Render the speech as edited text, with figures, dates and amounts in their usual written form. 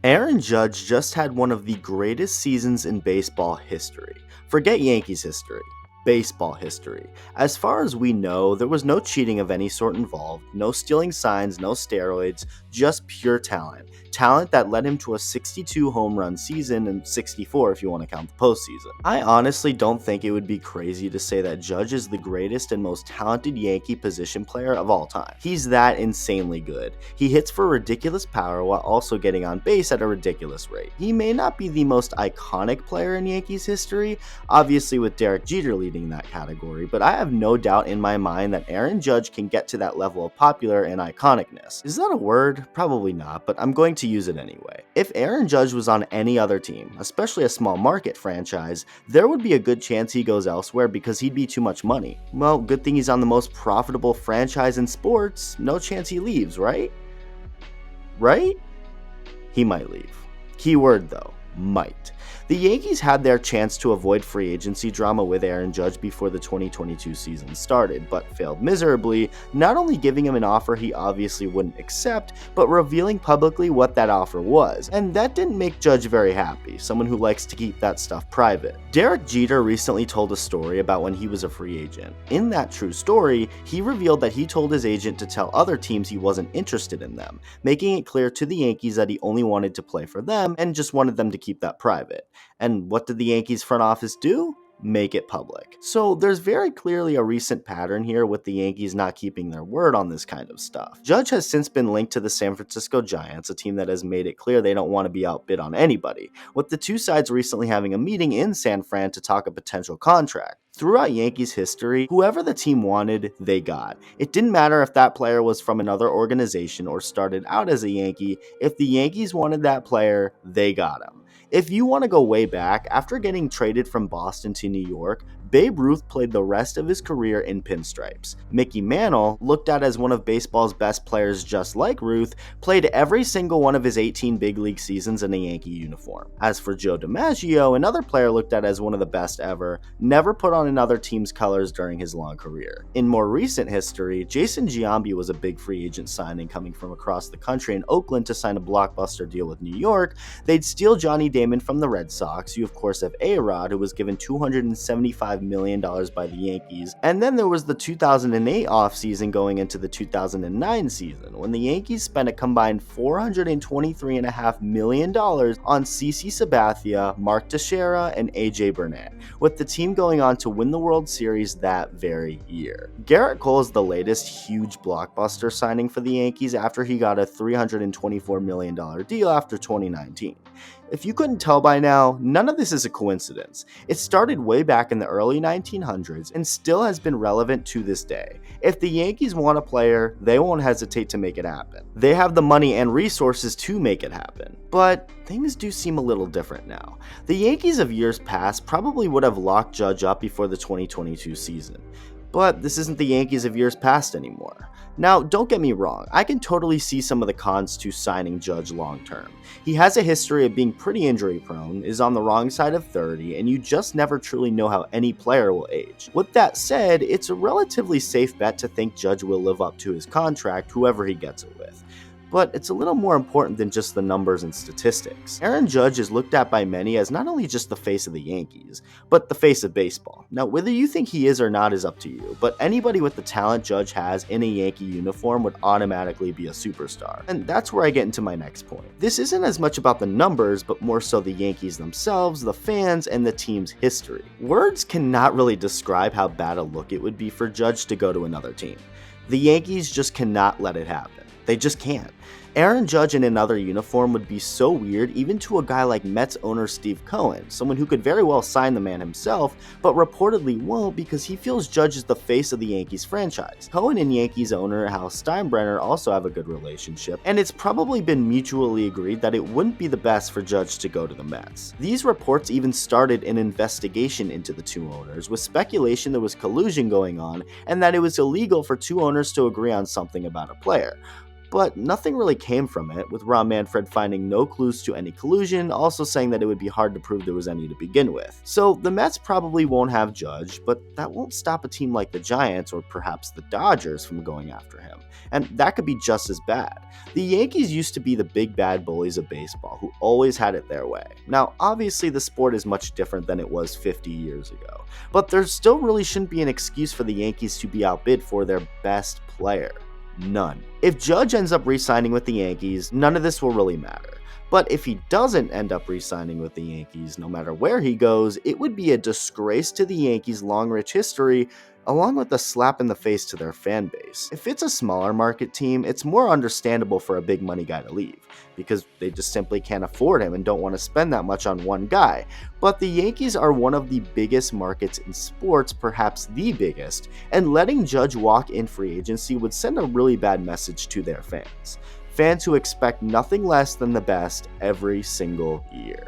Aaron Judge just had one of the greatest seasons in baseball history. Forget Yankees history. Baseball history. As far as we know, there was no cheating of any sort involved, no stealing signs, no steroids, just pure talent. Talent that led him to a 62 home run season and 64 if you want to count the postseason. I honestly don't think it would be crazy to say that Judge is the greatest and most talented Yankee position player of all time. He's that insanely good. He hits for ridiculous power while also getting on base at a ridiculous rate. He may not be the most iconic player in Yankees history, obviously with Derek Jeter leading that category, but I have no doubt in my mind that Aaron Judge can get to that level of popular and iconicness. Is that a word? Probably not, but I'm going to use it anyway. If Aaron Judge was on any other team, especially a small market franchise, there would be a good chance he goes elsewhere because he'd be too much money. Well, good thing he's on the most profitable franchise in sports, no chance he leaves, right? Right? He might leave. Keyword though, might. The Yankees had their chance to avoid free agency drama with Aaron Judge before the 2022 season started, but failed miserably, not only giving him an offer he obviously wouldn't accept, but revealing publicly what that offer was. And that didn't make Judge very happy, someone who likes to keep that stuff private. Derek Jeter recently told a story about when he was a free agent. In that true story, he revealed that he told his agent to tell other teams he wasn't interested in them, making it clear to the Yankees that he only wanted to play for them and just wanted them to keep that private. And what did the Yankees front office do? Make it public. So there's very clearly a recent pattern here with the Yankees not keeping their word on this kind of stuff. Judge has since been linked to the San Francisco Giants, a team that has made it clear they don't want to be outbid on anybody, with the two sides recently having a meeting in San Fran to talk a potential contract. Throughout Yankees history, whoever the team wanted, they got. It didn't matter if that player was from another organization or started out as a Yankee, if the Yankees wanted that player, they got him. If you want to go way back, after getting traded from Boston to New York, Babe Ruth played the rest of his career in pinstripes. Mickey Mantle, looked at as one of baseball's best players just like Ruth, played every single one of his 18 big league seasons in a Yankee uniform. As for Joe DiMaggio, another player looked at as one of the best ever, never put on another team's colors during his long career. In more recent history, Jason Giambi was a big free agent signing coming from across the country in Oakland to sign a blockbuster deal with New York. They'd steal Johnny Damon from the Red Sox. You of course have A-Rod, who was given $275 million by the Yankees. And then there was the 2008 offseason going into the 2009 season, when the Yankees spent a combined $423.5 million on CeCe Sabathia, Mark Teixeira, and AJ Burnett, with the team going on to win the World Series that very year. Garrett Cole is the latest huge blockbuster signing for the Yankees after he got a $324 million deal after 2019. If you couldn't tell by now, none of this is a coincidence. It started way back in the early 1900s and still has been relevant to this day. If the Yankees want a player, they won't hesitate to make it happen. They have the money and resources to make it happen. But things do seem a little different now. The Yankees of years past probably would have locked Judge up before the 2022 season. But this isn't the Yankees of years past anymore. Now, don't get me wrong, I can totally see some of the cons to signing Judge long term. He has a history of being pretty injury prone, is on the wrong side of 30, and you just never truly know how any player will age. With that said, it's a relatively safe bet to think Judge will live up to his contract, whoever he gets it with. But it's a little more important than just the numbers and statistics. Aaron Judge is looked at by many as not only just the face of the Yankees, but the face of baseball. Now, whether you think he is or not is up to you, but anybody with the talent Judge has in a Yankee uniform would automatically be a superstar. And that's where I get into my next point. This isn't as much about the numbers, but more so the Yankees themselves, the fans, and the team's history. Words cannot really describe how bad a look it would be for Judge to go to another team. The Yankees just cannot let it happen. They just can't. Aaron Judge in another uniform would be so weird even to a guy like Mets owner Steve Cohen, someone who could very well sign the man himself, but reportedly won't because he feels Judge is the face of the Yankees franchise. Cohen and Yankees owner Hal Steinbrenner also have a good relationship, and it's probably been mutually agreed that it wouldn't be the best for Judge to go to the Mets. These reports even started an investigation into the two owners, with speculation there was collusion going on and that it was illegal for two owners to agree on something about a player. But nothing really came from it, with Rob Manfred finding no clues to any collusion, also saying that it would be hard to prove there was any to begin with. So the Mets probably won't have Judge, but that won't stop a team like the Giants or perhaps the Dodgers from going after him. And that could be just as bad. The Yankees used to be the big bad bullies of baseball who always had it their way. Now, obviously the sport is much different than it was 50 years ago, but there still really shouldn't be an excuse for the Yankees to be outbid for their best player. None. If Judge ends up re-signing with the Yankees, none of this will really matter. But if he doesn't end up re-signing with the Yankees, no matter where he goes, it would be a disgrace to the Yankees' long rich history, along with a slap in the face to their fan base. If it's a smaller market team, it's more understandable for a big money guy to leave, because they just simply can't afford him and don't want to spend that much on one guy. But the Yankees are one of the biggest markets in sports, perhaps the biggest, and letting Judge walk in free agency would send a really bad message to their fans. Fans who expect nothing less than the best every single year.